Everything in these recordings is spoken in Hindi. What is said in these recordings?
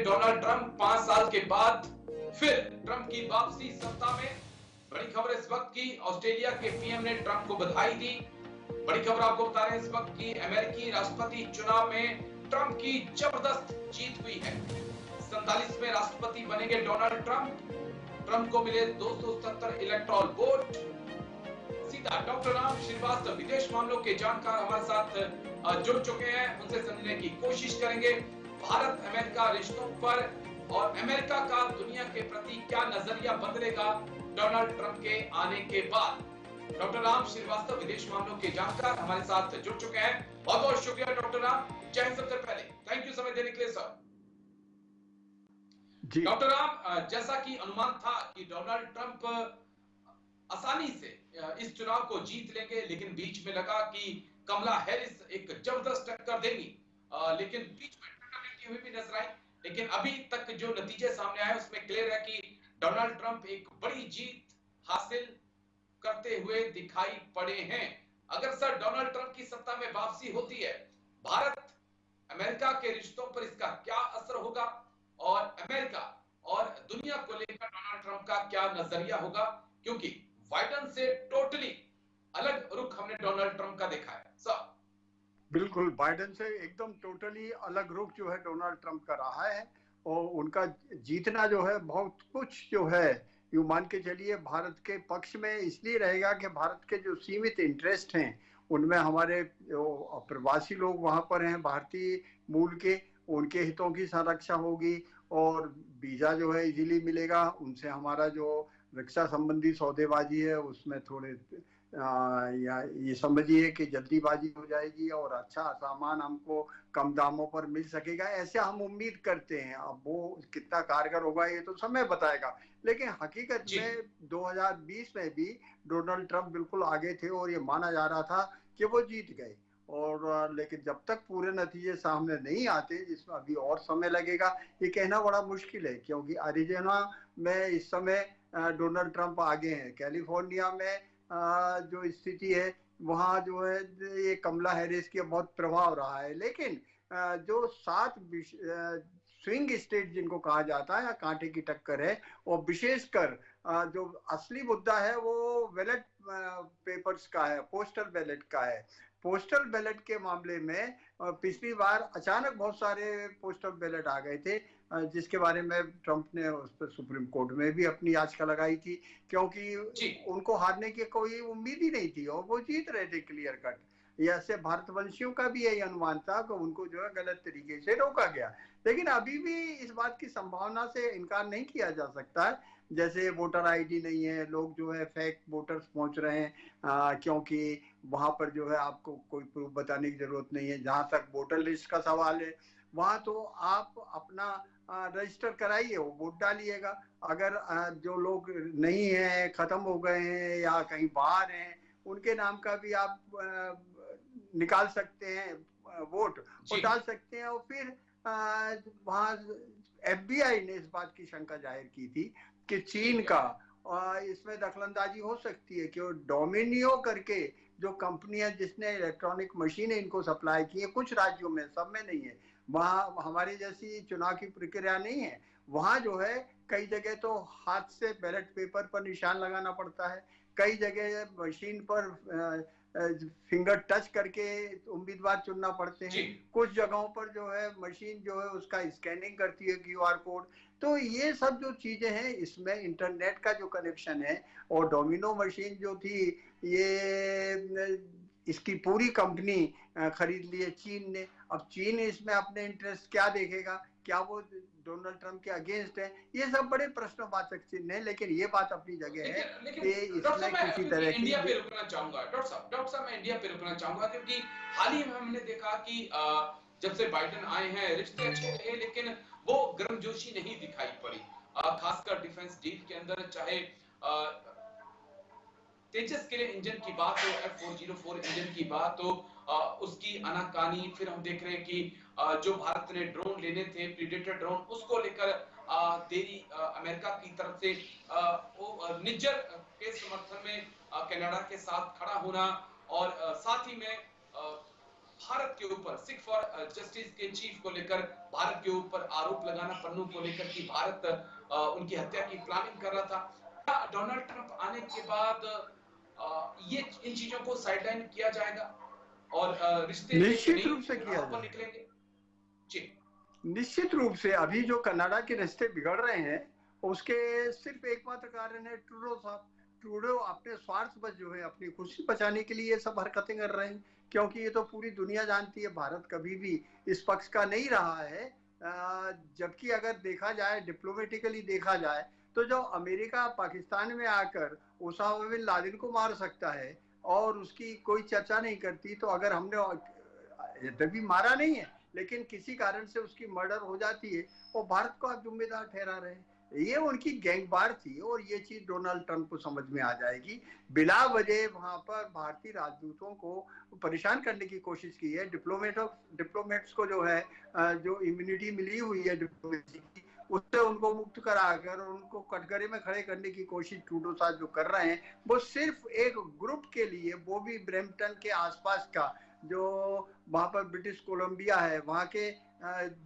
डोनाल्ड ट्रंप 5 साल के बाद फिर ट्रंप की वापसी सत्ता में। बड़ी खबर इस वक्त की, ऑस्ट्रेलिया के पीएम ने ट्रंप को बधाई दी। बड़ी खबर आपको बता रहे हैं इस वक्त की, अमेरिकी राष्ट्रपति चुनाव में ट्रंप की जबरदस्त जीत हुई है। 47वें राष्ट्रपति बनेंगे डोनाल्ड ट्रंप। ट्रंप को मिले 270 इलेक्टोरल वोट। सीधा डॉक्टर राम श्रीवास्तव विदेश मामलों के जानकार हमारे साथ जुड़ चुके हैं, उनसे समझने की कोशिश करेंगे भारत अमेरिका रिश्तों पर और अमेरिका का दुनिया के प्रति क्या नजरिया बदलेगा डोनाल्ड ट्रंप के आने के बाद। डॉक्टर राम श्रीवास्तव विदेश मामलों के जानकार हमारे साथ जुड़ चुके हैं। बहुत बहुत शुक्रिया डॉक्टर राम। जय हिंद। सबसे पहले थैंक यू समय देने के लिए सर। डॉक्टर राम, जैसा कि अनुमान था कि डोनाल्ड ट्रंप आसानी से इस चुनाव को जीत लेंगे, लेकिन बीच में लगा कि कमला हैरिस एक जबरदस्त टक्कर देंगी, लेकिन बीच में टक्कर देती हुई भी नजर आई। लेकिन अभी तक जो नतीजे सामने आए उसमें क्लियर है कि डोनाल्ड ट्रंप एक बड़ी जीत हासिल करते हुए दिखाई पड़े हैं। अगर सर डोनाल्ड ट्रंप की सत्ता में वापसी होती है, भारत अमेरिका के रिश्तों पर इसका क्या असर होगा और अमेरिका और दुनिया को लेकर डोनाल्ड ट्रंप का क्या नजरिया होगा, क्योंकि बाइडेन से टोटली अलग रुख हमने डोनाल्ड ट्रंप का देखा है सर। बिल्कुल, बाइडेन से एकदम टोटली अलग रुख जो है डोनाल्ड ट्रंप का रहा है और उनका जीतना जो है बहुत कुछ जो है यूं मान के चलिए भारत के पक्ष में इसलिए रहेगा कि भारत के जो सीमित इंटरेस्ट हैं उनमें हमारे जो प्रवासी लोग वहां पर हैं भारतीय मूल के, उनके हितों की संरक्षा होगी और वीजा जो है इजीली मिलेगा। उनसे हमारा जो रक्षा संबंधी सौदेबाजी है उसमें थोड़े या ये समझिए कि जल्दीबाजी हो जाएगी और अच्छा सामान हमको कम दामों पर मिल सकेगा, ऐसे हम उम्मीद करते हैं। अब वो कितना कारगर होगा ये तो समय बताएगा, लेकिन हकीकत में 2020 में भी डोनाल्ड ट्रंप बिल्कुल आगे थे और ये माना जा रहा था कि वो जीत गए। और लेकिन जब तक पूरे नतीजे सामने नहीं आते, जिसमें अभी और समय लगेगा, ये कहना बड़ा मुश्किल है, क्योंकि अरिज़ोना में इस समय डोनाल्ड ट्रंप आगे हैं। कैलिफोर्निया में जो स्थिति है वहाँ जो है ये कमला हैरिस के बहुत प्रभाव रहा है। लेकिन जो 7 स्विंग स्टेट जिनको कहा जाता है या कांटे की टक्कर है, और विशेषकर जो असली मुद्दा है वो बैलेट पेपर्स का है, पोस्टल बैलेट का है। पोस्टल बैलेट के मामले में पिछली बार अचानक बहुत सारे पोस्टल बैलेट आ गए थे, जिसके बारे में ट्रंप ने उस पर सुप्रीम कोर्ट में भी अपनी याचिका लगाई थी, क्योंकि उनको हारने की कोई उम्मीद ही नहीं थी और वो जीत रहे थे क्लियर कट। ऐसे भारतवंशियों का भी यही अनुमान था कि उनको जो है गलत तरीके से रोका गया। लेकिन अभी भी इस बात की संभावना से इनकार नहीं किया जा सकता है, जैसे वोटर आईडी नहीं है, लोग जो है फेक वोटर्स पहुंच रहे हैं, क्योंकि वहां पर जो है आपको कोई प्रूफ बताने की जरूरत नहीं है। जहां तक वोटर लिस्ट का सवाल है, वहां तो आप अपना रजिस्टर कराइए, वो वोट डालिएगा। अगर जो लोग नहीं है, खत्म हो गए हैं या कहीं बाहर हैं, उनके नाम का भी आप निकाल सकते हैं वोट और डाल सकते हैं। और फिर वहां FBI ने इस बात की शंका जाहिर की थी कि चीन का इसमें दखलंदाजी हो सकती है, कि डोमिनियो करके जो कंपनियां जिसने इलेक्ट्रॉनिक मशीनें इनको सप्लाई की है, कुछ राज्यों में, सब में नहीं है, वहां हमारी जैसी चुनाव की प्रक्रिया नहीं है। वहां जो है कई जगह तो हाथ से बैलेट पेपर पर निशान लगाना पड़ता है, कई जगह मशीन पर फिंगर टच करके उम्मीदवार चुनना पड़ते हैं, कुछ जगहों पर जो है मशीन जो है उसका स्कैनिंग करती है QR कोड। तो ये सब जो चीजें हैं, इसमें इंटरनेट का जो कनेक्शन है, और डोमिनो मशीन जो थी ये इसकी पूरी कंपनी खरीद ली है चीन ने। अब चीन इसमें अपने इंटरेस्ट क्या देखेगा, क्या वो डोनाल्ड ट्रंप के अगेंस्ट है, ये सब बड़े प्रश्नवाचक चिन्ह है। लेकिन ये बात अपनी जगह है कि इसमें किसी तरह की इंडिया पे रुकना चाहूंगा डॉक्टर साहब मैं इंडिया पे रुकना चाहूंगा, क्योंकि हाल ही में हमने देखा कि जब से बाइडेन आए हैं रिश्ते अच्छे रहे, लेकिन वो गर्मजोशी नहीं दिखाई पड़ी, खासकर डिफेंस डील के अंदर। चाहे तेजस के इंजन की बात हो, F404 इंजन की बात हो, उसकी आनाकानी, फिर हम देख रहे हैं कि जो भारत ने ड्रोन लेने थे, प्रीडेटर ड्रोन, उसको लेकर देरी अमेरिका की तरफ से, वो निज्जर के समर्थन में कनाडा के साथ खड़ा होना, और साथ ही में भारत के ऊपर सिख फॉर जस्टिस के चीफ को लेकर भारत के ऊपर आरोप लगाना पन्नू को लेकर कि भारत उनकी हत्या की प्लानिंग कर रहा था। क्या डोनाल्ड ट्रंप आने के बाद ये इन चीजों को साइडलाइन किया जाएगा और रिश्ते एक निश्चित नई रूप से किया राह पर जाए। निकलेंगे? जी निश्चित रूप से अभी जो कनाडा के रिश्ते बिगड़ रहे हैं उसके सिर्फ एकमात्र कारण है ट्रूडो साहब। ट्रूडो अपने स्वार्थ बस जो है अपनी खुशी बचाने के लिए ये सब हरकतें कर रहे हैं, क्योंकि ये तो पूरी दुनिया जानती है भारत कभी भी इस पक्ष का नहीं रहा है। जबकि अगर देखा जाए डिप्लोमेटिकली देखा जाए तो जो अमेरिका पाकिस्तान में आकर ओसामा बिन लादेन को मार सकता है और उसकी कोई चर्चा नहीं करती, तो अगर हमने यद्यपि मारा नहीं है लेकिन किसी कारण से उसकी मर्डर हो जाती है और भारत को आप जिम्मेदार ठहरा रहे हैं। ये उनकी गैंगवार थी और ये चीज डोनाल्ड ट्रंप को समझ में आ जाएगी। बिला वजह वहां पर भारतीय राजदूतों को परेशान करने की कोशिश की है। डिप्लोमेट्स को जो है जो इम्यूनिटी मिली हुई है डिप्लोमेसी की, उससे उनको मुक्त कराकर उनको कटघरे में खड़े करने की कोशिश ट्रूडो साहब जो कर रहे हैं वो सिर्फ एक ग्रुप के लिए, वो भी ब्रैम्पटन के आसपास का जो वहां पर ब्रिटिश कोलंबिया है वहां के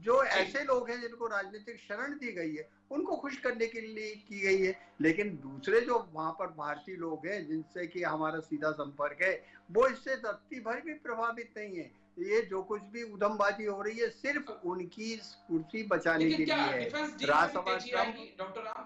जो ऐसे लोग हैं जिनको राजनीतिक शरण दी गई है उनको खुश करने के लिए की गई है। लेकिन दूसरे जो वहां पर भारतीय लोग हैं जिनसे कि हमारा सीधा संपर्क है वो इससे रत्ती भर भी प्रभावित नहीं है। ये जो कुछ भी उधमबाजी हो रही है सिर्फ उनकी कुर्सी बचाने के क्या लिए है। डिफेंस डील में भी राजसभा तेजी ट्रंप आएगी डॉक्टर राम?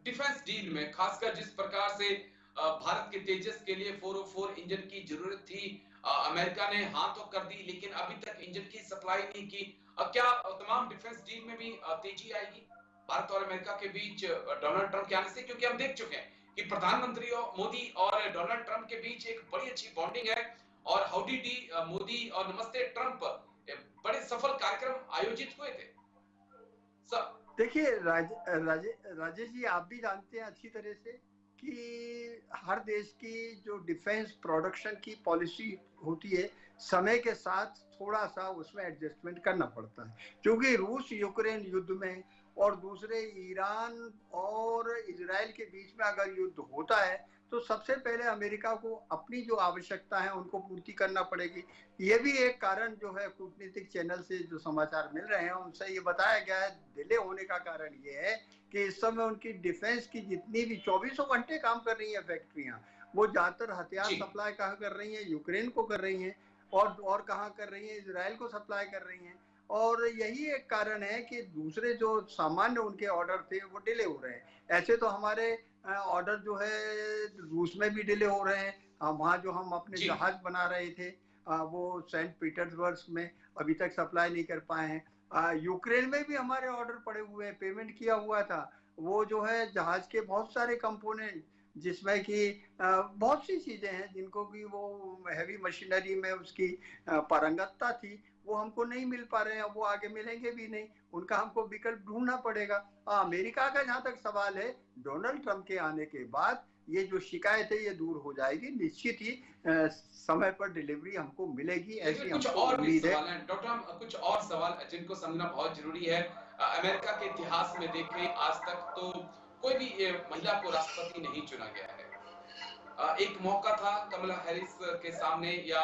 डिफेंस डील में खासकर जिस प्रकार से भारत के तेजस के लिए 404 इंजन की जरूरत थी, अमेरिका ने हाँ तो कर दी लेकिन अभी तक इंजन की सप्लाई नहीं की। क्या तमाम डिफेंस डील में भी तेजी आएगी भारत और अमेरिका के बीच डोनाल्ड ट्रंप के आने से? क्योंकि हम देख चुके हैं कि प्रधानमंत्री मोदी और डोनाल्ड ट्रंप के बीच एक बड़ी अच्छी बॉन्डिंग है और हाउडी डी मोदी और नमस्ते ट्रंप बड़े सफल कार्यक्रम आयोजित हुए थे सब। देखिए राजेश जी, आप भी जानते हैं अच्छी तरह से कि हर देश की जो डिफेंस प्रोडक्शन की पॉलिसी होती है समय के साथ थोड़ा सा उसमें एडजस्टमेंट करना पड़ता है। क्योंकि रूस यूक्रेन युद्ध में और दूसरे ईरान और इजराइल के बीच में अगर युद्ध होता है तो सबसे पहले अमेरिका को अपनी जो आवश्यकता है उनको पूर्ति करना पड़ेगी। ये भी एक कारण जो है कूटनीतिक चैनल से जो समाचार मिल रहे हैं उनसे ये बताया गया है डिले होने का कारण ये है कि इस समय उनकी डिफेंस की जितनी भी 24 घंटे काम कर रही है फैक्ट्रियां, वो ज्यादातर हथियार सप्लाई कहाँ कर रही है, यूक्रेन को कर रही है और कहाँ कर रही है, इसराइल को सप्लाई कर रही है। और यही एक कारण है कि दूसरे जो सामान्य उनके ऑर्डर थे वो डिले हो रहे हैं। ऐसे तो हमारे ऑर्डर जो है रूस में भी डिले हो रहे हैं। वहाँ जो हम अपने जहाज बना रहे थे वो सेंट पीटर्सबर्ग में अभी तक सप्लाई नहीं कर पाए हैं। यूक्रेन में भी हमारे ऑर्डर पड़े हुए हैं, पेमेंट किया हुआ था। वो जो है जहाज के बहुत सारे कंपोनेंट जिसमें कि बहुत सी चीजें हैं जिनको कि वो हैवी मशीनरी में उसकी पारंगतता थी वो हमको नहीं मिल पा रहे हैं, वो आगे मिलेंगे भी नहीं, उनका हमको विकल्प ढूंढना पड़ेगा। अमेरिका का जहां तक सवाल है डोनाल्ड ट्रंप के आने के बाद ये जो शिकायत है ये दूर हो जाएगी, निश्चित ही समय पर डिलीवरी हमको मिलेगी ऐसी कुछ हमको और भी उम्मीद है। सवाल हैं डॉक्टर, हम कुछ और सवाल जिनको समझना बहुत जरूरी है। अमेरिका के इतिहास में देखें आज तक तो कोई भी महिला को राष्ट्रपति नहीं चुना गया है। एक मौका था कमला हैरिस के सामने या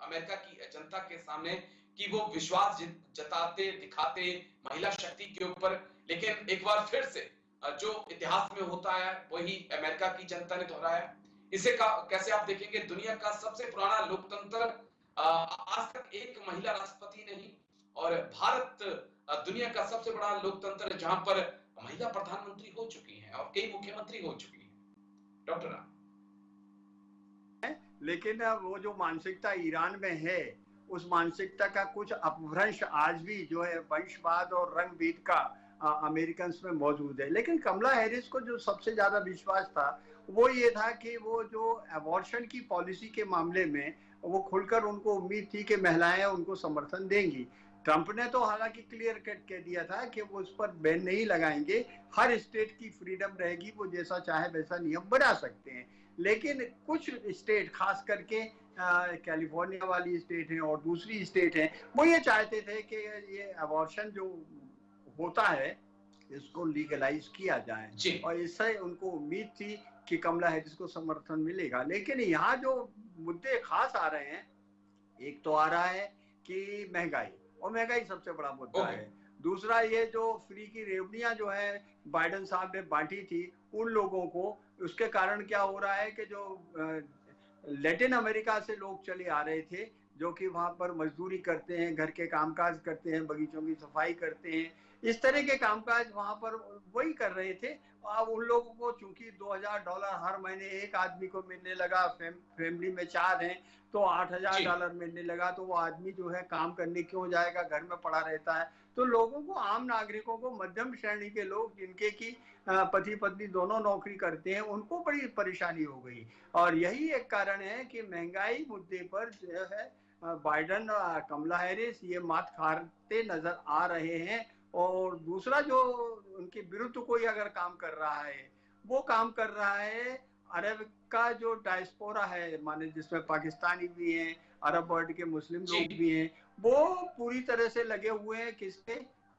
अमेरिका की जनता के सामने कि वो विश्वास जताते दिखाते महिला शक्ति के ऊपर, लेकिन एक बार फिर से जो इतिहास में होता है वही अमेरिका की जनता ने दोहराया। इसे कैसे आप देखेंगे? दुनिया का सबसे पुराना लोकतंत्र, आज तक एक महिला राष्ट्रपति नहीं, और भारत दुनिया का सबसे बड़ा लोकतंत्र जहां पर महिला प्रधानमंत्री हो चुकी हैं और कई मुख्यमंत्री हो चुकी हैं डॉक्टर। लेकिन वो जो मानसिकता ईरान में है उस मानसिकता का कुछ अपभ्रंश आज भी जो है वंशवाद और रंगभेद का अमेरिकन में मौजूद है। लेकिन कमला हैरिस को जो सबसे ज्यादा विश्वास था वो ये था कि वो जो अबॉर्शन की पॉलिसी के मामले में वो खुलकर उनको उम्मीद थी कि महिलाएं उनको समर्थन देंगी। ट्रंप ने तो हालांकि क्लियर कट कह दिया था कि वो उस पर बैन नहीं लगाएंगे, हर स्टेट की फ्रीडम रहेगी, वो जैसा चाहे वैसा नियम बना सकते हैं। लेकिन कुछ स्टेट खास करके कैलिफोर्निया वाली स्टेट है और दूसरी स्टेट है वो ये चाहते थे कि ये अबॉर्शन जो होता है इसको लीगलाइज किया जाए और इससे उनको उम्मीद थी कि कमला हैरिस को समर्थन मिलेगा। लेकिन यहाँ जो मुद्दे खास आ रहे हैं एक तो आ रहा है कि महंगाई, और महंगाई सबसे बड़ा मुद्दा है। दूसरा ये जो फ्री की रेवड़ियां जो है बाइडेन साहब ने बांटी थी उन लोगों को, उसके कारण क्या हो रहा है कि जो लैटिन अमेरिका से लोग चले आ रहे थे, जो कि वहां पर मजदूरी करते हैं, घर के कामकाज करते हैं, बगीचों की सफाई करते हैं, इस तरह के कामकाज वहां पर वही कर रहे थे। अब उन लोगों को चूंकि $2000 हर महीने एक आदमी को मिलने लगा, फैमिली में 4 हैं तो $8000 मिलने लगा, तो वो आदमी जो है काम करने क्यों जाएगा, घर में पड़ा रहता है। तो लोगों को, आम नागरिकों को, मध्यम श्रेणी के लोग जिनके की पति पत्नी दोनों नौकरी करते हैं, उनको बड़ी परेशानी हो गई। और यही एक कारण है कि महंगाई मुद्दे पर जो है बाइडेन, कमला हैरिस ये मात खाते नजर आ रहे हैं। और दूसरा जो उनके विरुद्ध कोई अगर काम कर रहा है, वो काम कर रहा है अरब का जो डायस्पोरा है, माने जिसमें पाकिस्तानी भी हैं, अरब वर्ल्ड के मुस्लिम लोग भी हैं, वो पूरी तरह से लगे हुए हैं किसके,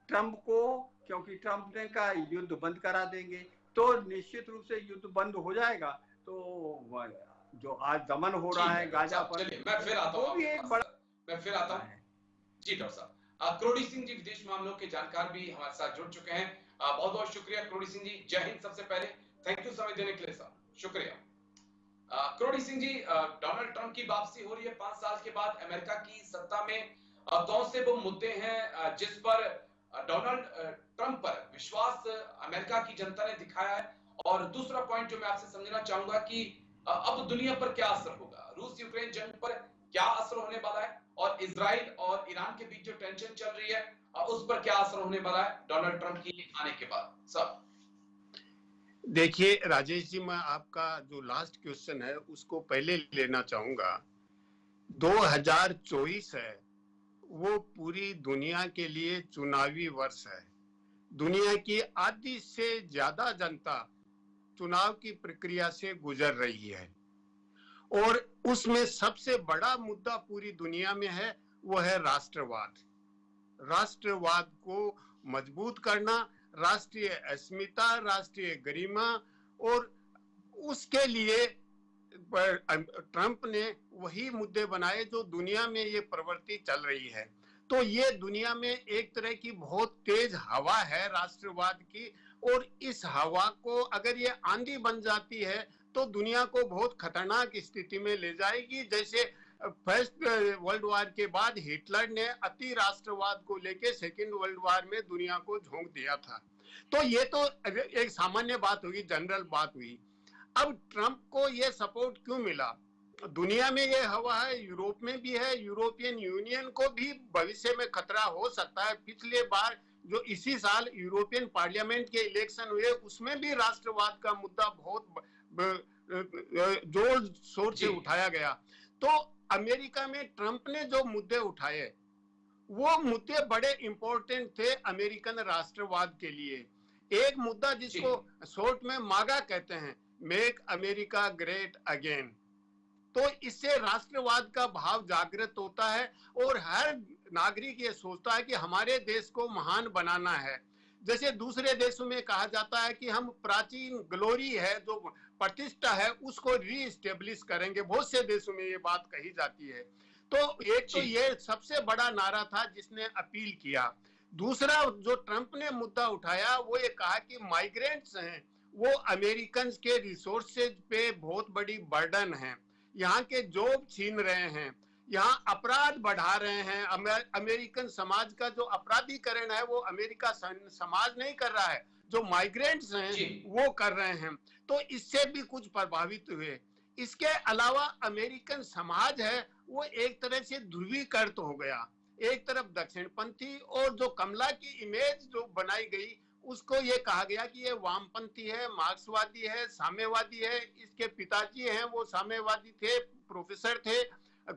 ट्रंप को। क्योंकि ट्रंप ने कहा युद्ध बंद करा देंगे, तो निश्चित रूप से युद्ध बंद हो जाएगा। तो जो आज दमन हो रहा है गाजा पर, चलिए मैं फिर आता हूँ, मैं फिर आता हूँ जी डॉक्टर साहब। क्रोडी सिंह जी विदेश मामलों के जानकार भी हमारे साथ जुड़ चुके हैं। बहुत बहुत शुक्रिया क्रोडी सिंह जी, जय हिंद। सबसे पहले थैंक यू समय देने के लिए साहब, शुक्रिया। क्रोडी सिंह जी, डोनाल्ड ट्रंप की वापसी हो रही है 5 साल के बाद अमेरिका की सत्ता में। कौन से वो मुद्दे हैं जिस पर डोनाल्ड ट्रंप पर विश्वास अमेरिका की जनता ने दिखाया है? और दूसरा पॉइंट जो मैं आपसे समझना चाहूंगा कि अब दुनिया पर क्या असर होगा, रूस यूक्रेन जंग पर क्या असर होने वाला है, और इजराइल और ईरान के बीच जो टेंशन चल रही है उस पर क्या असर होने वाला है डोनाल्ड ट्रंप की आने के बाद? सब देखिए राजेश जी, मैं आपका जो लास्ट क्वेश्चन है उसको पहले लेना चाहूंगा। 2024 है, वो पूरी दुनिया के लिए चुनावी वर्ष है। दुनिया की आधी से ज्यादा जनता चुनाव की प्रक्रिया से गुजर रही है, और उसमें सबसे बड़ा मुद्दा पूरी दुनिया में है, वो है राष्ट्रवाद। राष्ट्रवाद को मजबूत करना, राष्ट्रीय अस्मिता, राष्ट्रीय गरिमा, और उसके लिए ट्रंप ने वही मुद्दे बनाए जो दुनिया में ये प्रवृत्ति चल रही है। तो ये दुनिया में एक तरह की बहुत तेज हवा है राष्ट्रवाद की, और इस हवा को अगर ये आंधी बन जाती है तो दुनिया को बहुत खतरनाक स्थिति में ले जाएगी। जैसे फर्स्ट वर्ल्ड वार के बाद हिटलर ने अति राष्ट्रवाद को लेके सेकेंड वर्ल्ड वार में दुनिया को झोंक दिया था। तो ये तो एक सामान्य बात हुई, जनरल बात हुई। अब ट्रंप को ये सपोर्ट क्यों मिला? दुनिया में ये हवा है, यूरोप में भी है, यूरोपियन यूनियन को भी भविष्य में खतरा हो सकता है। पिछले बार जो इसी साल यूरोपियन पार्लियामेंट के इलेक्शन हुए, उसमें भी राष्ट्रवाद का मुद्दा बहुत जोर शोर से उठाया गया। तो अमेरिका में ट्रंप ने जो मुद्दे उठाए, वो मुद्दे बड़े इंपॉर्टेंट थे अमेरिकन राष्ट्रवाद के लिए। एक मुद्दा जिसको शॉर्ट में मागा कहते हैं, मेक अमेरिका ग्रेट अगेन। तो इससे राष्ट्रवाद का भाव जागृत होता है, और हर नागरिक ये सोचता है कि हमारे देश को महान बनाना है। जैसे दूसरे देशों में कहा जाता है कि हम प्राचीन ग्लोरी है, जो प्रतिष्ठा है, उसको रीइस्टेब्लिश करेंगे। बहुत से देशों में ये बात कही जाती है। तो एक तो ये सबसे बड़ा नारा था जिसने अपील किया। दूसरा जो ट्रंप ने मुद्दा उठाया, वो ये कहा कि माइग्रेंट्स हैं, वो अमेरिकन के रिसोर्सेज पे बहुत बड़ी बर्डन है, यहाँ के जॉब छीन रहे हैं, यहाँ अपराध बढ़ा रहे हैं। अमेरिकन समाज का जो अपराधीकरण है वो अमेरिका समाज नहीं कर रहा है, जो माइग्रेंट्स हैं वो कर रहे हैं। तो इससे भी कुछ प्रभावित हुए। इसके अलावा अमेरिकन समाज है वो एक तरह से ध्रुवीकृत हो गया, एक तरफ दक्षिणपंथी, और जो कमला की इमेज जो बनाई गई उसको ये कहा गया कि ये वामपंथी है, मार्क्सवादी है, साम्यवादी है। इसके पिताजी हैं वो साम्यवादी थे, प्रोफेसर थे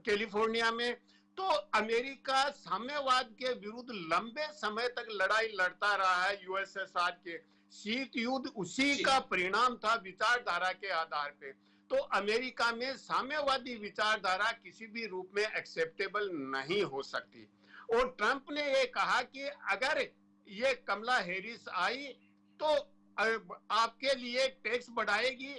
कैलिफोर्निया में। तो अमेरिका साम्यवाद के विरुद्ध लंबे समय तक लड़ाई लड़ता रहा है। यूएसएसआर के शीत युद्ध उसी का परिणाम था, विचारधारा के आधार पे। तो अमेरिका में साम्यवादी विचारधारा किसी भी रूप में एक्सेप्टेबल नहीं हो सकती। और ट्रंप ने ये कहा कि अगर ये कमला हैरिस आई तो आपके लिए टैक्स बढ़ाएगी,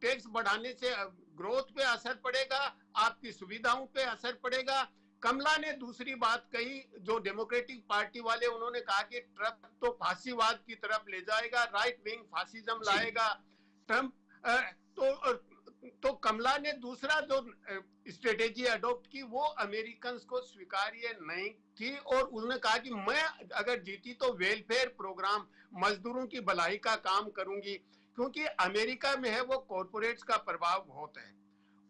टैक्स बढ़ाने से ग्रोथ पे असर पड़ेगा, आपकी सुविधाओं पे असर पड़ेगा, कमला ने दूसरी बात कही, जो डेमोक्रेटिक पार्टी वाले, उन्होंने कहा कि ट्रंप तो फांसीवाद की तरफ ले जाएगा, राइट विंग फासिज्म लाएगा ट्रंप। तो कमला ने दूसरा जो स्ट्रेटेजी अडॉप्ट की वो अमेरिकन को स्वीकार्य नहीं थी, और उन्होंने कहा कि मैं अगर जीती तो वेलफेयर प्रोग्राम, मजदूरों की भलाई का काम करूंगी, क्योंकि अमेरिका में है वो कॉर्पोरेट्स का प्रभाव बहुत है।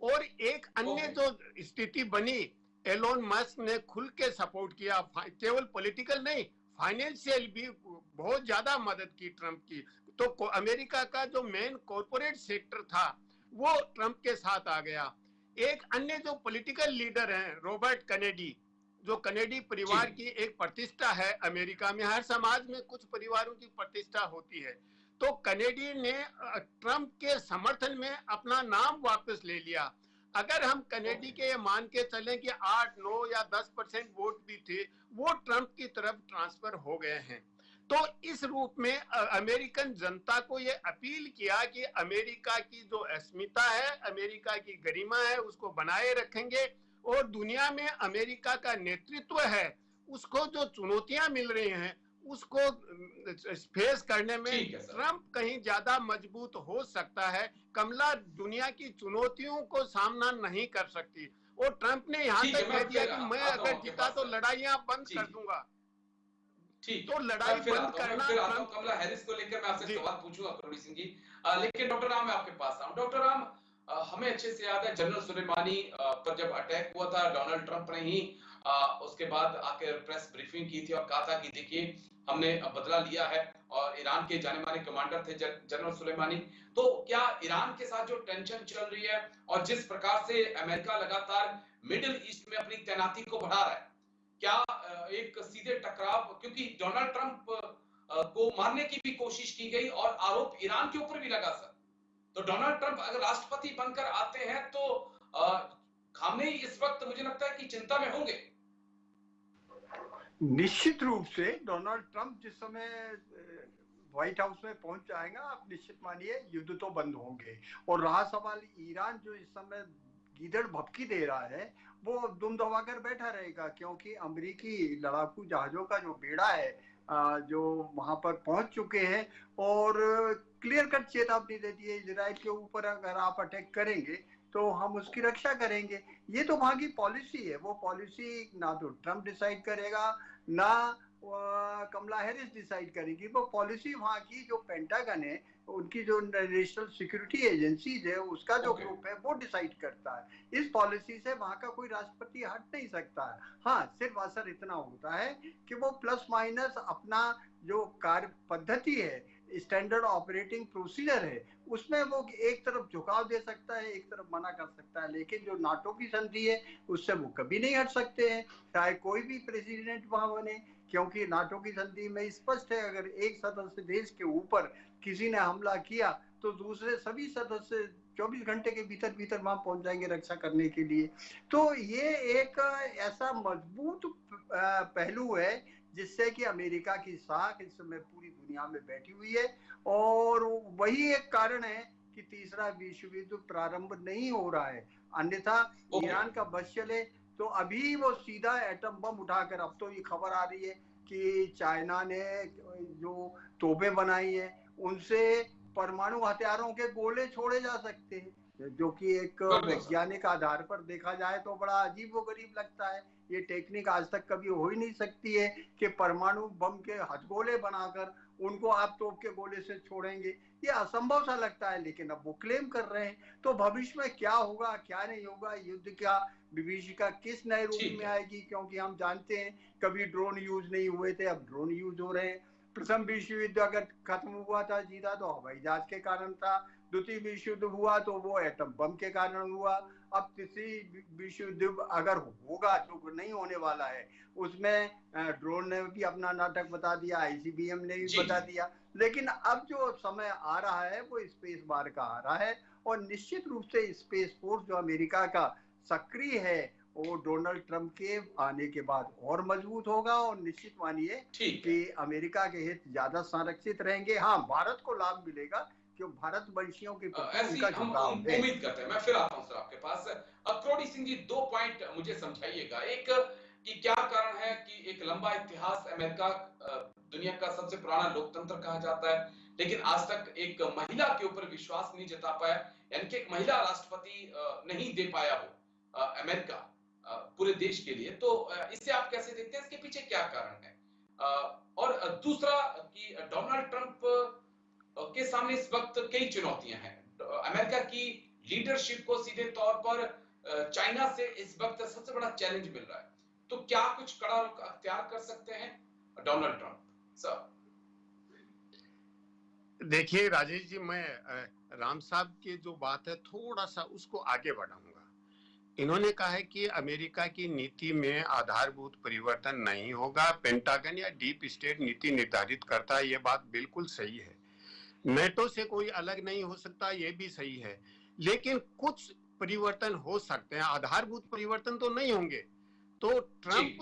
और एक अन्य जो स्थिति बनी, एलोन मस्क ने खुल के सपोर्ट किया, केवल पॉलिटिकल नहीं, फाइनेंशियल भी बहुत ज्यादा मदद की ट्रंप की। तो अमेरिका का जो मेन कॉर्पोरेट सेक्टर था वो ट्रंप के साथ आ गया। एक अन्य जो पॉलिटिकल लीडर हैं, रॉबर्ट कैनेडी, जो कैनेडी परिवार की एक प्रतिष्ठा है अमेरिका में, हर समाज में कुछ परिवारों की प्रतिष्ठा होती है। तो कैनेडी ने ट्रंप के समर्थन में अपना नाम वापस ले लिया। अगर हम कैनेडी के ये मान के चलें कि 8, 9 या 10% वोट भी थे, वो ट्रंप की तरफ ट्रांसफर हो गए हैं। तो इस रूप में अमेरिकन जनता को ये अपील किया कि अमेरिका की जो अस्मिता है, अमेरिका की गरिमा है, उसको बनाए रखेंगे, और दुनिया में अमेरिका का नेतृत्व है, उसको जो चुनौतियां मिल रही हैं उसको फेस करने में ट्रंप कहीं ज्यादा मजबूत हो सकता है। कमला दुनिया की चुनौतियों को सामना नहीं कर सकती, और ट्रंप ने यहाँ तक कह दिया कि मैं अगर जीता तो लड़ाइयां बंद कर दूंगा। ठीक, तो लड़ाई बंद करना। फिर आता हूं कमला हैरिस को लेकर, मैं आपसे सवाल पूछूंगा करोड़ी सिंह जी, लेकिन डॉक्टर राम मैं आपके पास आऊं। डॉक्टर राम, हमें अच्छे से याद है जनरल सुलेमानी पर जब अटैक हुआ था, डोनाल्ड ट्रंप ने ही उसके बाद आकर प्रेस ब्रीफिंग की थी और कहा था कि देखिए हमने बदला लिया है, और ईरान के जाने माने कमांडर थे जनरल सुलेमानी। तो क्या ईरान के साथ जो टेंशन चल रही है और जिस प्रकार से अमेरिका लगातार मिडिल ईस्ट में अपनी तैनाती को बढ़ा रहा है, क्या एक सीधे टकराव, क्योंकि डोनाल्ड ट्रंप को मारने की भी कोशिश की गई और आरोप ईरान के ऊपर भी लगा सर, तो डोनाल्ड ट्रंप अगर राष्ट्रपति बनकर आते हैं तो खामनेई इस वक्त मुझे लगता है कि चिंता में होंगे। निश्चित रूप से डोनाल्ड ट्रंप जिस समय व्हाइट हाउस में पहुंच जाएगा, आप निश्चित मानिए युद्ध तो बंद होंगे। और रहा सवाल ईरान जो इस समय गीदड़ भपकी दे रहा है, वो दुम दबाकर बैठा रहेगा, क्योंकि अमेरिकी लड़ाकू जहाजों का जो बेड़ा है जो वहां पर पहुंच चुके हैं, और क्लियर कट चेतावनी दे दी है इजराइल के ऊपर अगर आप अटैक करेंगे तो हम उसकी रक्षा करेंगे। ये तो वहां की पॉलिसी है, वो पॉलिसी ना तो ट्रंप डिसाइड करेगा ना कमला हैरिस डिसाइड करेगी, वो पॉलिसी वहाँ की जो पेंटागन है, उनकी जो नेशनल सिक्योरिटी एजेंसीज है, उसका जो ग्रुप है वो डिसाइड करता है। इस पॉलिसी से वहाँ का कोई राष्ट्रपति हट नहीं सकता है। हाँ, सिर्फ असर इतना होता है कि वो प्लस माइनस अपना जो कार्य पद्धति है, स्टैंडर्ड ऑपरेटिंग प्रोसीजर है, उसमें वो एक तरफ झुकाव दे सकता है, एक तरफ मना कर सकता है, लेकिन जो नाटो की संधि है उससे वो कभी नहीं हट सकते हैं, चाहे कोई भी प्रेसिडेंट वहां बने, क्योंकि नाटो की संधि में स्पष्ट है अगर एक सदस्य देश के ऊपर किसी ने हमला किया तो दूसरे सभी सदस्य 24 घंटे के भीतर भीतर वहां पहुंच जाएंगे रक्षा करने के लिए। तो ये एक ऐसा मजबूत पहलू है जिससे कि अमेरिका की साख इस समय पूरी दुनिया में बैठी हुई है, और वही एक कारण है कि तीसरा विश्व युद्ध प्रारंभ नहीं हो रहा है। अन्यथा ईरान का बस चले तो अभी वो सीधा एटम बम उठाकर, अब तो ये खबर आ रही है कि चाइना ने जो तोपें बनाई है उनसे परमाणु हथियारों के गोले छोड़े जा सकते हैं, जो कि एक वैज्ञानिक आधार पर देखा जाए तो बड़ा अजीब व गरीब लगता है। ये टेक्निक आज तक कभी हो ही नहीं सकती है कि परमाणु बम के हथगोले बनाकर उनको आप तोप के गोले से छोड़ेंगे, ये असंभव सा लगता है, लेकिन अब वो क्लेम कर रहे हैं। तो भविष्य में क्या होगा क्या नहीं होगा, युद्ध का विभीषिका किस नए रूप में आएगी, क्योंकि हम जानते हैं कभी ड्रोन यूज नहीं हुए थे, अब ड्रोन यूज हो रहे हैं। प्रथम विश्व युद्ध अगर खत्म हुआ था जीता तो हवाई जहाज के कारण था, द्वितीय विश्व युद्ध हुआ तो वो एटम बम के कारण हुआ, अब तीसरी विश्व युद्ध अगर होगा जो नहीं होने वाला है उसमें ड्रोन ने भी अपना नाटक बता दिया, आईसीबीएम ने भी बता दिया, लेकिन अब जो समय आ रहा है वो स्पेस बार का आ रहा है, और निश्चित रूप से स्पेस फोर्स जो अमेरिका का सक्रिय है वो डोनाल्ड ट्रंप के आने के बाद और मजबूत होगा, और निश्चित मानिए कि अमेरिका के हित ज्यादा संरक्षित रहेंगे। हाँ, भारत को लाभ मिलेगा जो भारत वंशियों के प्रति ऐसी उनका हम झुकाव है। उम्मीद करते हैं। मैं फिर आता हूं सर आपके पास। करोड़ी सिंह जी, 2 पॉइंट मुझे समझाइएगा। एक, कि क्या कारण है कि एक लंबा इतिहास, अमेरिका दुनिया का सबसे पुराना लोकतंत्र कहा जाता है, लेकिन आज तक एक महिला के ऊपर विश्वास नहीं जता पाया, यानी कि एक महिला राष्ट्रपति नहीं दे पाया हो अमेरिका पूरे देश के लिए। तो इसे आप कैसे देखते हैं? इसके पीछे क्या कारण है? और दूसरा कि डोनाल्ड ट्रंप के सामने इस वक्त कई चुनौतियां हैं। अमेरिका की लीडरशिप को सीधे तौर पर चाइना से इस वक्त सबसे बड़ा चैलेंज मिल रहा है। तो क्या कुछ कड़ा रुख अख्तियार कर सकते हैं डोनाल्ड ट्रंप? सर देखिए राजेश जी, मैं राम साहब की जो बात है थोड़ा सा उसको आगे बढ़ाऊंगा। इन्होंने कहा है कि अमेरिका की नीति में आधारभूत परिवर्तन नहीं होगा, पेंटागन या डीप स्टेट नीति निर्धारित करता है। ये बात बिल्कुल सही है। नेटो से कोई अलग नहीं हो सकता, ये भी सही है, लेकिन कुछ परिवर्तन हो सकते हैं, आधारभूत परिवर्तन तो नहीं होंगे। तो ट्रंप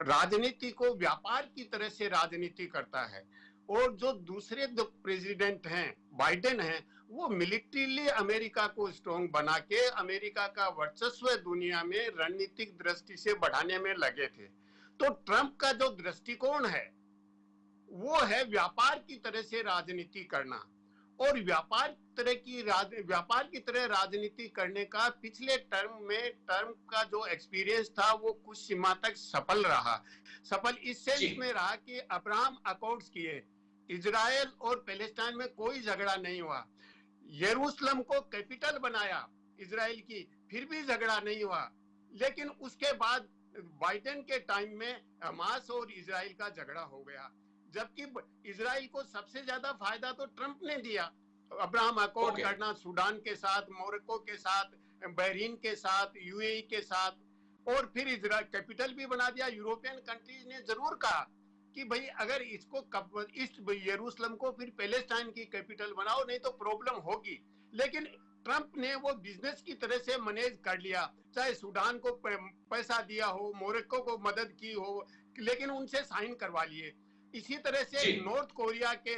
राजनीति को व्यापार की तरह से राजनीति करता है, और जो दूसरे दो प्रेसिडेंट हैं, बाइडेन हैं, वो मिलिट्रीली अमेरिका को स्ट्रॉन्ग बना के अमेरिका का वर्चस्व दुनिया में रणनीतिक दृष्टि से बढ़ाने में लगे थे। तो ट्रंप का जो दृष्टिकोण है वो है व्यापार की तरह से राजनीति करना, और व्यापार की तरह राजनीति करने का पिछले टर्म का जो एक्सपीरियंस था वो कुछ सीमा तक सफल इस सेंस में रहा कि अब्राहम अकॉर्ड्स किए, इजराइल और पैलेस्टाइन में कोई झगड़ा नहीं हुआ, यरूशलेम को कैपिटल बनाया इजराइल की, फिर भी झगड़ा नहीं हुआ। लेकिन उसके बाद बाइडेन के टाइम में हमास और इजराइल का झगड़ा हो गया, जबकि इजराइल को सबसे ज्यादा फायदा तो ट्रंप ने दिया, अब्राहम अकॉर्ड करना सूडान के साथ, मोरक्को के साथ, बहरीन के साथ, यूएई के साथ, और फिर इजराइल कैपिटल भी बना दिया। यूरोपियन कंट्रीज ने जरूर कहा कि भाई अगर इसको इस यरूशलेम को फिर पैलेस्टाइन की कैपिटल बनाओ, नहीं तो प्रॉब्लम होगी। लेकिन ट्रंप ने वो बिजनेस की तरह से मैनेज कर लिया, चाहे सूडान को पैसा दिया हो, मोरक्को को मदद की हो, लेकिन उनसे साइन करवा लिए। इसी तरह से नॉर्थ कोरिया के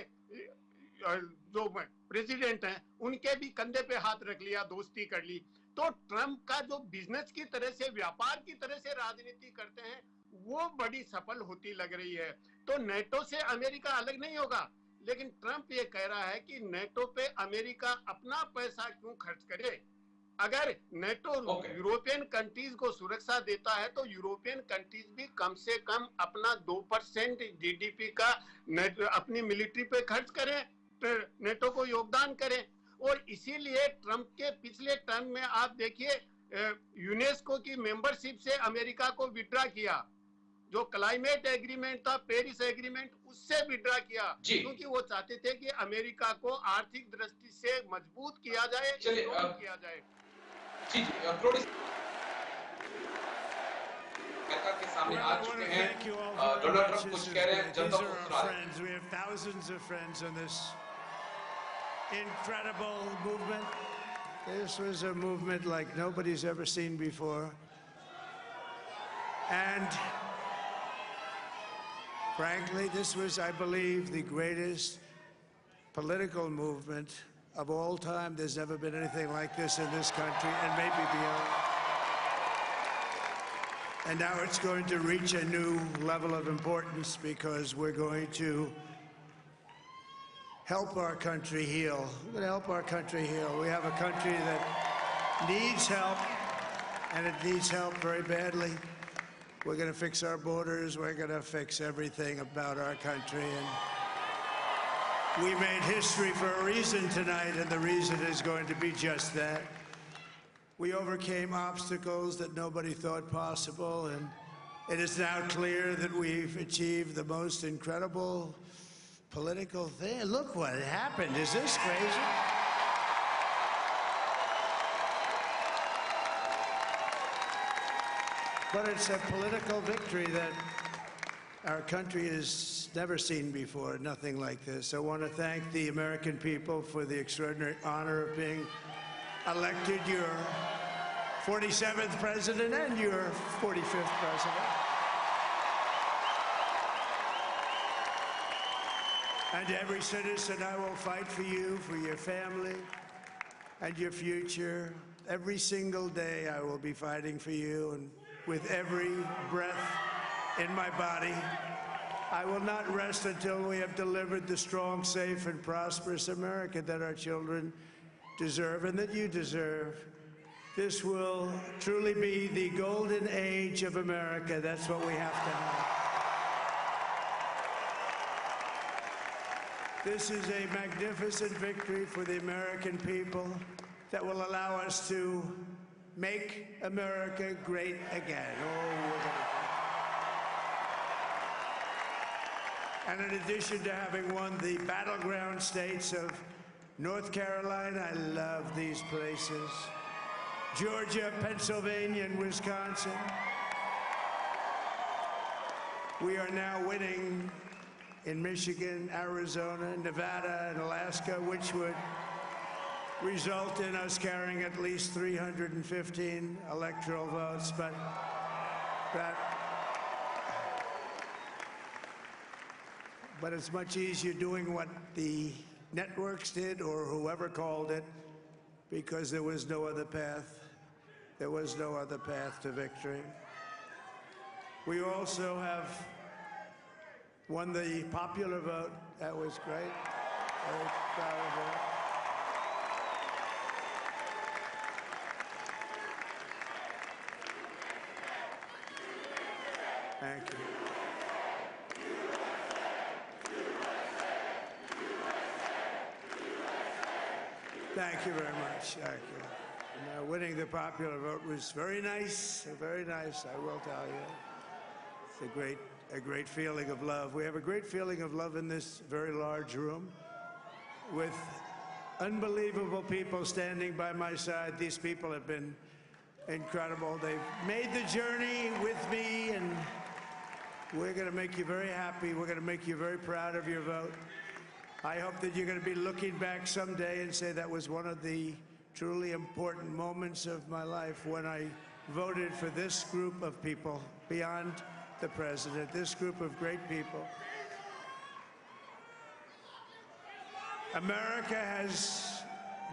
जो प्रेसिडेंट हैं उनके भी कंधे पे हाथ रख लिया, दोस्ती कर ली। तो ट्रंप का जो बिजनेस की तरह से, व्यापार की तरह से राजनीति करते हैं वो बड़ी सफल होती लग रही है। तो नेटो से अमेरिका अलग नहीं होगा, लेकिन ट्रंप ये कह रहा है कि नेटो पे अमेरिका अपना पैसा क्यों खर्च करे। अगर नेटो यूरोपियन कंट्रीज को सुरक्षा देता है तो यूरोपियन कंट्रीज भी कम से कम अपना 2% जीडीपी का अपनी मिलिट्री पे खर्च करें, नेटो को योगदान करें। और इसीलिए ट्रंप के पिछले टर्म में आप देखिए यूनेस्को की मेंबरशिप से अमेरिका को विड्रा किया, जो क्लाइमेट एग्रीमेंट था, पेरिस एग्रीमेंट, उससे विड्रा किया, क्योंकि वो चाहते थे कि अमेरिका को आर्थिक दृष्टि से मजबूत किया जाए, किया जाए। जी अमेरिका के सामने आ चुके हैं, डोनाल्ड ट्रंप कुछ कह रहे हैं, जनता को सुना रहे हैं। We have thousands of friends in this incredible movement. This was a movement like nobody's ever seen before. And frankly, this was, I believe, the greatest political movement of all time. There's never been anything like this in this country, and maybe beyond. And now it's going to reach a new level of importance because we're going to help our country heal. We're going to help our country heal. We have a country that needs help, and it needs help very badly. We're going to fix our borders. We're going to fix everything about our country. And we made history for a reason tonight, and the reason is going to be just that. We overcame obstacles that nobody thought possible, and it is now clear that we've achieved the most incredible political thing. Look what happened. Is this crazy? But it's a political victory that our country has never seen before, nothing like this. I want to thank the American people for the extraordinary honor of being elected your 47th president and your 45th president. And to every citizen, I will fight for you, for your family, and your future. Every single day, I will be fighting for you, and with every breath in my body, I will not rest until we have delivered the strong, safe, and prosperous America that our children deserve and that you deserve. This will truly be the golden age of America. That's what we have to have. This is a magnificent victory for the American people that will allow us to make America great again. And in addition to having won the battleground states of North Carolina, I love these places, Georgia, Pennsylvania, and Wisconsin, we are now winning in Michigan, Arizona, Nevada, and Alaska, which would result in us carrying at least 315 electoral votes. But it's much easier doing what the networks did or whoever called it, because there was no other path. There was no other path to victory. We also have won the popular vote. That was great. Very proud of that. Thank you. Thank you very much. Thank you. And, winning the popular vote was very nice, I will tell you. It's a great feeling of love. We have a great feeling of love in this very large room with unbelievable people standing by my side. These people have been incredible. They've made the journey with me, and we're going to make you very happy. We're going to make you very proud of your vote. I hope that you're going to be looking back someday and say that was one of the truly important moments of my life when I voted for this group of people beyond the president, this group of great people. America has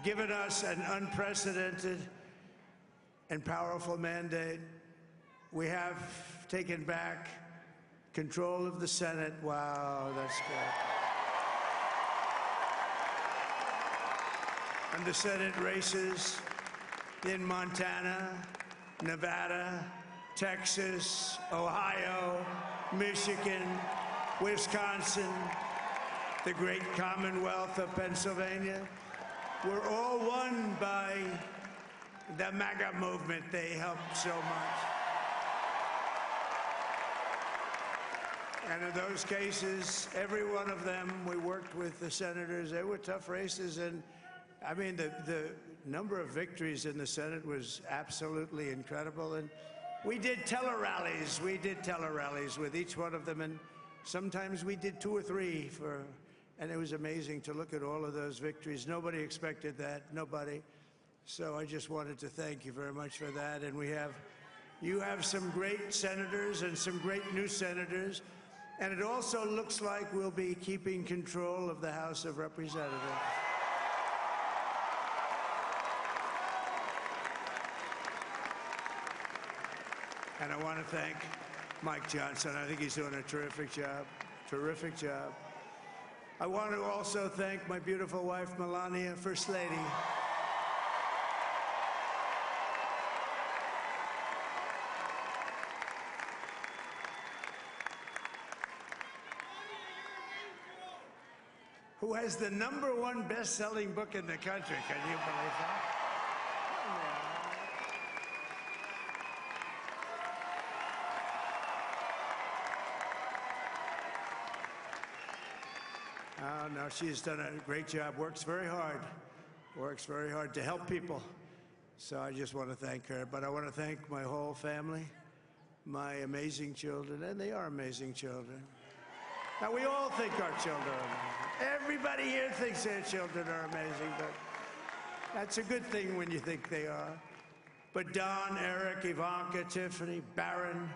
given us an unprecedented and powerful mandate. We have taken back control of the Senate. Wow, that's good. And the Senate races in Montana, Nevada, Texas, Ohio, Michigan, Wisconsin, the great Commonwealth of Pennsylvania, were all won by the MAGA movement. They helped so much. And in those cases, every one of them, we worked with the senators. They were tough races, and I mean, the number of victories in the Senate was absolutely incredible. And we did tele-rallies. We did tele-rallies with each one of them, and sometimes we did 2 or 3 and it was amazing to look at all of those victories. Nobody expected that, nobody. So I just wanted to thank you very much for that. And you have some great senators and some great new senators. And it also looks like we'll be keeping control of the House of Representatives. And I want to thank Mike Johnson. I think he's doing a terrific job. Terrific job. I want to also thank my beautiful wife, Melania, First Lady. Who has the #1 best-selling book in the country. Can you believe that? Oh, no, she's done a great job, works very hard to help people. So I just want to thank her. But I want to thank my whole family, my amazing children, and they are amazing children. Now, we all think our children are amazing. Everybody here thinks their children are amazing, but that's a good thing when you think they are. But Don, Eric, Ivanka, Tiffany, Barron,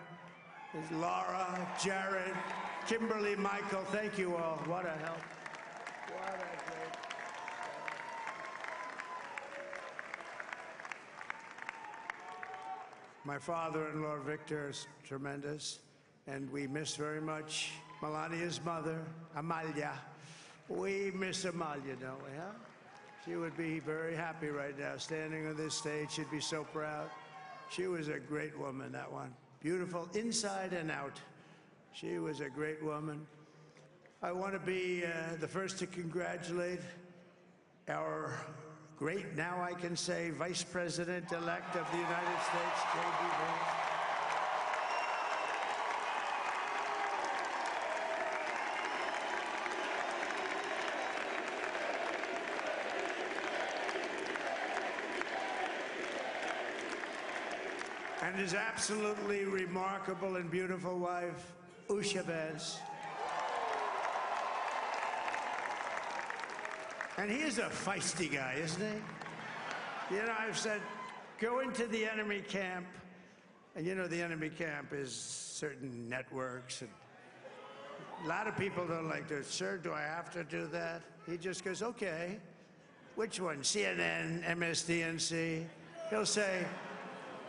Laura, Jared, Kimberly, Michael, thank you all. What a help. are that great. My father-in-law, Victor, is tremendous, and we miss very much Melania's mother, Amalia. We miss Amalia, don't we, huh? She would be very happy right now, standing on this stage. She'd be so proud. She was a great woman, that one. Beautiful inside and out. She was a great woman. I want to be the first to congratulate our great, now I can say, Vice President-elect of the United States, J.D. Vance. And his absolutely remarkable and beautiful wife, Usha Vance. And he is a feisty guy, isn't he? You know, I've said, go into the enemy camp, and you know the enemy camp is certain networks, and a lot of people don't like to, sir, do I have to do that? He just goes, okay. Which one? CNN, MSDNC? He'll say,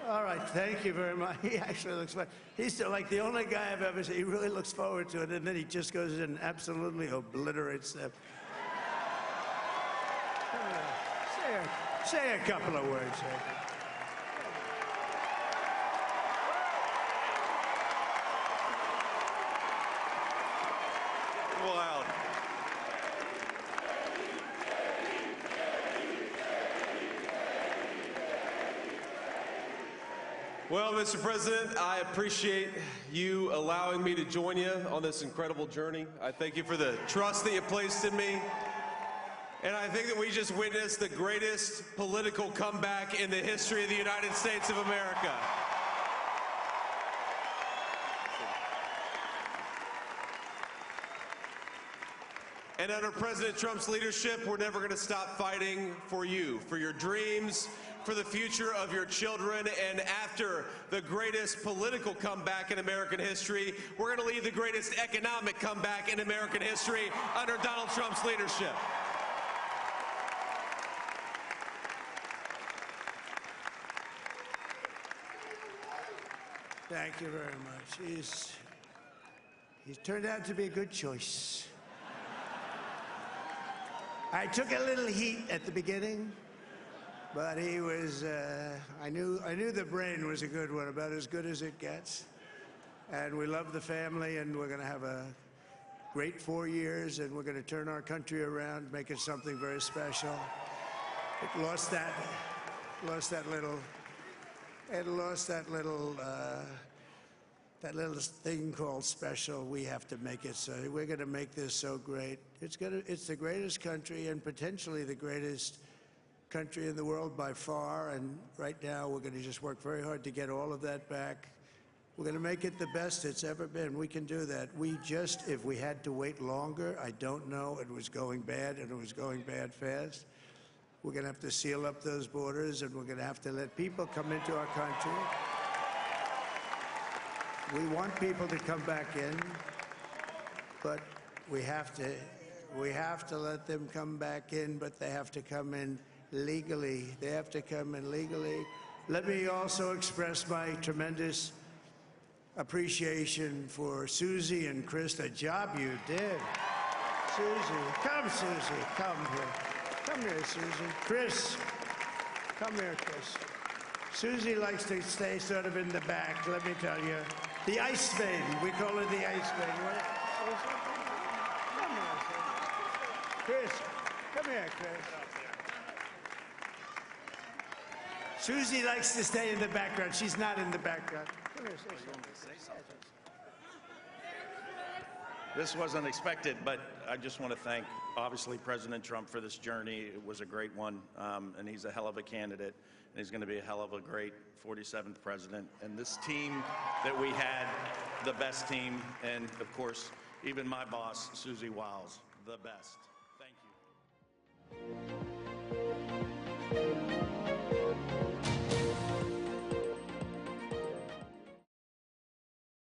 all right, thank you very much. He actually looks fine. He's still like the only guy I've ever seen. He really looks forward to it, and then he just goes in and absolutely obliterates them. Say a couple of words. Wow. Well, Mr. President, I appreciate you allowing me to join you on this incredible journey. I thank you for the trust that you placed in me. And I think that we just witnessed the greatest political comeback in the history of the United States of America. And under President Trump's leadership, we're never going to stop fighting for you, for your dreams, for the future of your children. And after the greatest political comeback in American history, we're going to lead the greatest economic comeback in American history under Donald Trump's leadership. Thank you very much. He's turned out to be a good choice. I took a little heat at the beginning, but he was, I knew the brain was a good one, about as good as it gets. And we love the family, and we're going to have a great 4 years, and we're going to turn our country around, make it something very special. It lost that little thing called special. We have to make it so. We're going to make this so great. It's the greatest country and potentially the greatest country in the world by far. And right now, we're going to just work very hard to get all of that back. We're going to make it the best it's ever been. We can do that. If we had to wait longer, I don't know. It was going bad, and it was going bad fast. We're going to have to seal up those borders, and we're going to have to let people come into our country. We want people to come back in, but we have to let them come back in, but they have to come in legally. They have to come in legally. Let me also express my tremendous appreciation for Susie and Chris, the job you did. Susie, come here. Come here, Susie. Chris, come here, Chris. Susie likes to stay sort of in the back, let me tell you. The ice maiden, we call her the ice maiden. Come here, Chris. Come here, Chris. Susie likes to stay in the background. She's not in the background. Come here, say something. This wasn't expected, but I just want to thank, obviously, President Trump for this journey. It was a great one, and he's a hell of a candidate, and he's going to be a hell of a great 47th president. And this team that we had, the best team, and, of course, even my boss, Susie Wiles, the best. Thank you.